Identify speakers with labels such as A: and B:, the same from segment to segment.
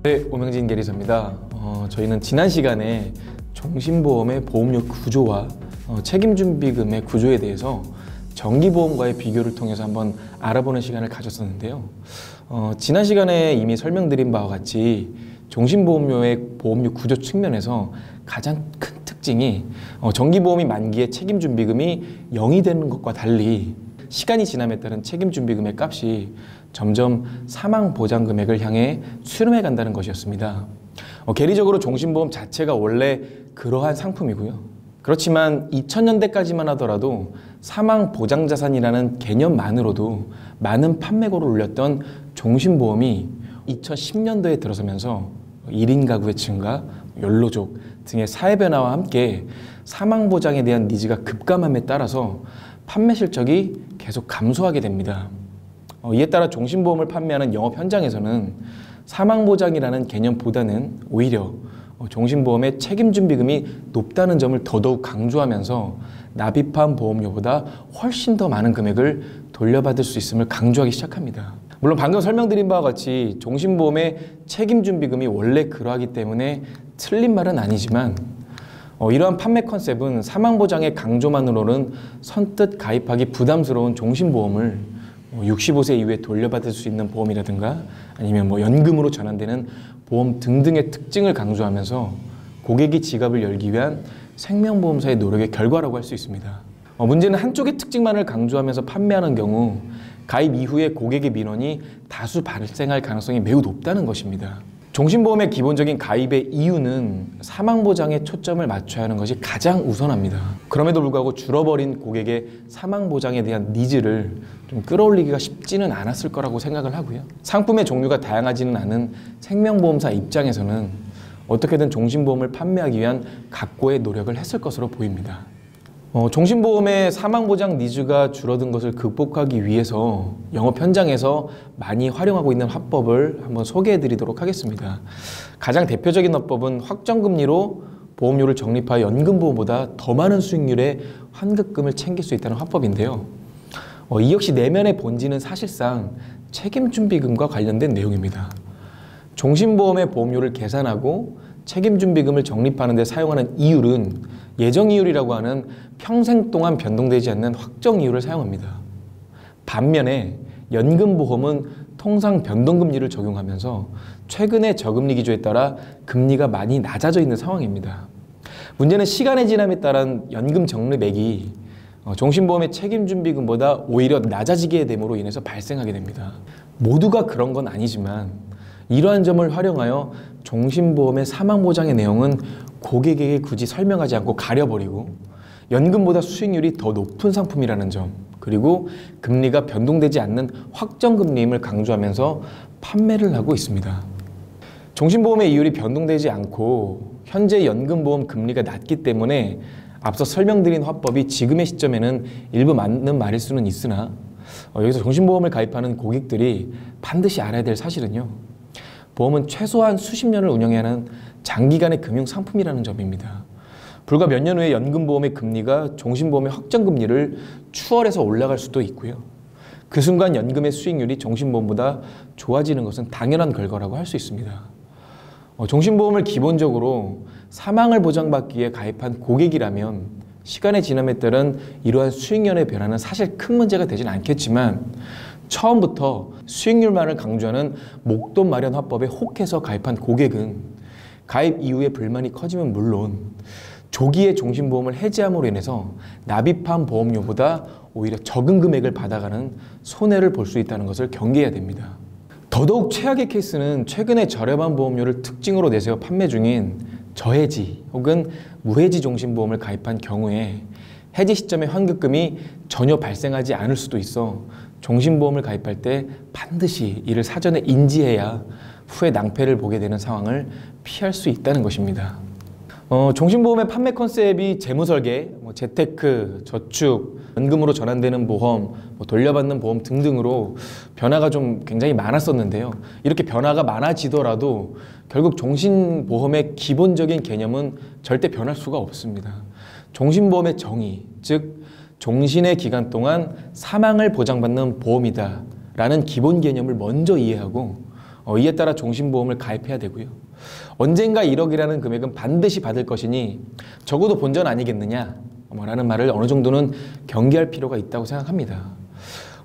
A: 네, 오명진 계리사입니다. 저희는 지난 시간에 종신보험의 보험료 구조와 책임준비금의 구조에 대해서 정기보험과의 비교를 통해서 한번 알아보는 시간을 가졌었는데요. 지난 시간에 이미 설명드린 바와 같이 종신보험료의 보험료 구조 측면에서 가장 큰 특징이 정기보험이 만기에 책임준비금이 0이 되는 것과 달리 시간이 지남에 따른 책임준비금의 값이 점점 사망보장금액을 향해 수렴해 간다는 것이었습니다. 계리적으로 종신보험 자체가 원래 그러한 상품이고요. 그렇지만 2000년대까지만 하더라도 사망보장자산이라는 개념만으로도 많은 판매고를 올렸던 종신보험이 2010년도에 들어서면서 1인 가구의 증가, 연로족 등의 사회 변화와 함께 사망보장에 대한 니즈가 급감함에 따라서 판매 실적이 계속 감소하게 됩니다. 이에 따라 종신보험을 판매하는 영업 현장에서는 사망보장이라는 개념보다는 오히려 종신보험의 책임준비금이 높다는 점을 더더욱 강조하면서 납입한 보험료보다 훨씬 더 많은 금액을 돌려받을 수 있음을 강조하기 시작합니다. 물론 방금 설명드린 바와 같이 종신보험의 책임준비금이 원래 그러하기 때문에 틀린 말은 아니지만 이러한 판매 컨셉은 사망보장의 강조만으로는 선뜻 가입하기 부담스러운 종신보험을 65세 이후에 돌려받을 수 있는 보험이라든가 아니면 연금으로 전환되는 보험 등등의 특징을 강조하면서 고객이 지갑을 열기 위한 생명보험사의 노력의 결과라고 할 수 있습니다. 문제는 한쪽의 특징만을 강조하면서 판매하는 경우 가입 이후에 고객의 민원이 다수 발생할 가능성이 매우 높다는 것입니다. 종신보험의 기본적인 가입의 이유는 사망보장에 초점을 맞춰야 하는 것이 가장 우선합니다. 그럼에도 불구하고 줄어버린 고객의 사망보장에 대한 니즈를 좀 끌어올리기가 쉽지는 않았을 거라고 생각을 하고요. 상품의 종류가 다양하지는 않은 생명보험사 입장에서는 어떻게든 종신보험을 판매하기 위한 각고의 노력을 했을 것으로 보입니다. 종신보험의 사망보장 니즈가 줄어든 것을 극복하기 위해서 영업 현장에서 많이 활용하고 있는 화법을 한번 소개해 드리도록 하겠습니다. 가장 대표적인 화법은 확정금리로 보험료를 적립하여 연금보험보다 더 많은 수익률의 환급금을 챙길 수 있다는 화법인데요. 이 역시 내면의 본질은 사실상 책임준비금과 관련된 내용입니다. 종신보험의 보험료를 계산하고 책임준비금을 적립하는 데 사용하는 이율은 예정이율이라고 하는 평생 동안 변동되지 않는 확정이율을 사용합니다. 반면에 연금보험은 통상 변동금리를 적용하면서 최근의 저금리 기조에 따라 금리가 많이 낮아져 있는 상황입니다. 문제는 시간의 지남에 따른 연금 적립액이 종신보험의 책임준비금보다 오히려 낮아지게 됨으로 인해서 발생하게 됩니다. 모두가 그런 건 아니지만 이러한 점을 활용하여 종신보험의 사망보장의 내용은 고객에게 굳이 설명하지 않고 가려버리고 연금보다 수익률이 더 높은 상품이라는 점, 그리고 금리가 변동되지 않는 확정금리임을 강조하면서 판매를 하고 있습니다. 종신보험의 이율이 변동되지 않고 현재 연금보험 금리가 낮기 때문에 앞서 설명드린 화법이 지금의 시점에는 일부 맞는 말일 수는 있으나 여기서 종신보험을 가입하는 고객들이 반드시 알아야 될 사실은요, 보험은 최소한 수십 년을 운영해야 하는 장기간의 금융상품이라는 점입니다. 불과 몇 년 후에 연금보험의 금리가 종신보험의 확정금리를 추월해서 올라갈 수도 있고요. 그 순간 연금의 수익률이 종신보험보다 좋아지는 것은 당연한 결과라고 할 수 있습니다. 종신보험을 기본적으로 사망을 보장받기 위해 가입한 고객이라면 시간의 지남에 따른 이러한 수익률의 변화는 사실 큰 문제가 되진 않겠지만 처음부터 수익률만을 강조하는 목돈 마련 화법에 혹해서 가입한 고객은 가입 이후에 불만이 커지면 물론 조기에 종신보험을 해지함으로 인해서 납입한 보험료보다 오히려 적은 금액을 받아가는 손해를 볼 수 있다는 것을 경계해야 됩니다. 더더욱 최악의 케이스는 최근에 저렴한 보험료를 특징으로 내세워 판매 중인 저해지 혹은 무해지 종신보험을 가입한 경우에 해지 시점의 환급금이 전혀 발생하지 않을 수도 있어 종신보험을 가입할 때 반드시 이를 사전에 인지해야 후에 낭패를 보게 되는 상황을 피할 수 있다는 것입니다. 종신보험의 판매 컨셉이 재무설계, 재테크, 저축, 연금으로 전환되는 보험, 돌려받는 보험 등등으로 변화가 좀 굉장히 많았었는데요. 이렇게 변화가 많아지더라도 결국 종신보험의 기본적인 개념은 절대 변할 수가 없습니다. 종신보험의 정의, 즉 종신의 기간 동안 사망을 보장받는 보험이다 라는 기본 개념을 먼저 이해하고 이에 따라 종신보험을 가입해야 되고요. 언젠가 1억이라는 금액은 반드시 받을 것이니 적어도 본전 아니겠느냐 라는 말을 어느 정도는 경계할 필요가 있다고 생각합니다.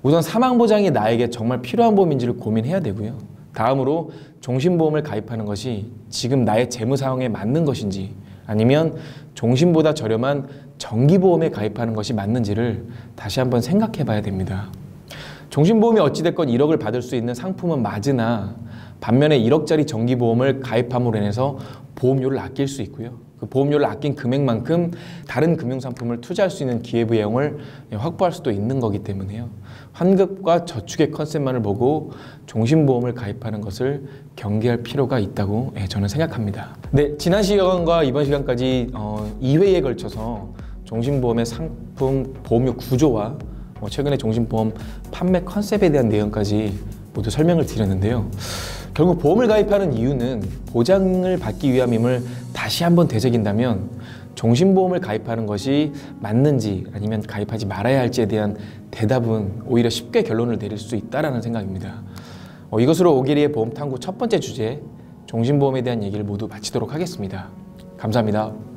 A: 우선 사망보장이 나에게 정말 필요한 보험인지를 고민해야 되고요. 다음으로 종신보험을 가입하는 것이 지금 나의 재무 상황에 맞는 것인지 아니면 종신보다 저렴한 정기보험에 가입하는 것이 맞는지를 다시 한번 생각해 봐야 됩니다. 종신보험이 어찌됐건 1억을 받을 수 있는 상품은 맞으나 반면에 1억짜리 정기보험을 가입함으로 인해서 보험료를 아낄 수 있고요. 그 보험료를 아낀 금액만큼 다른 금융상품을 투자할 수 있는 기회부여형을 확보할 수도 있는 거기 때문에요. 환급과 저축의 컨셉만을 보고 종신보험을 가입하는 것을 경계할 필요가 있다고 저는 생각합니다. 네, 지난 시간과 이번 시간까지 2회에 걸쳐서 종신보험의 상품 보험료 구조와 최근에 종신보험 판매 컨셉에 대한 내용까지 모두 설명을 드렸는데요. 결국 보험을 가입하는 이유는 보장을 받기 위함임을 다시 한번 되새긴다면 종신보험을 가입하는 것이 맞는지 아니면 가입하지 말아야 할지에 대한 대답은 오히려 쉽게 결론을 내릴 수 있다는 생각입니다. 이것으로 오기리의 보험 탐구 첫 번째 주제 종신보험에 대한 얘기를 모두 마치도록 하겠습니다. 감사합니다.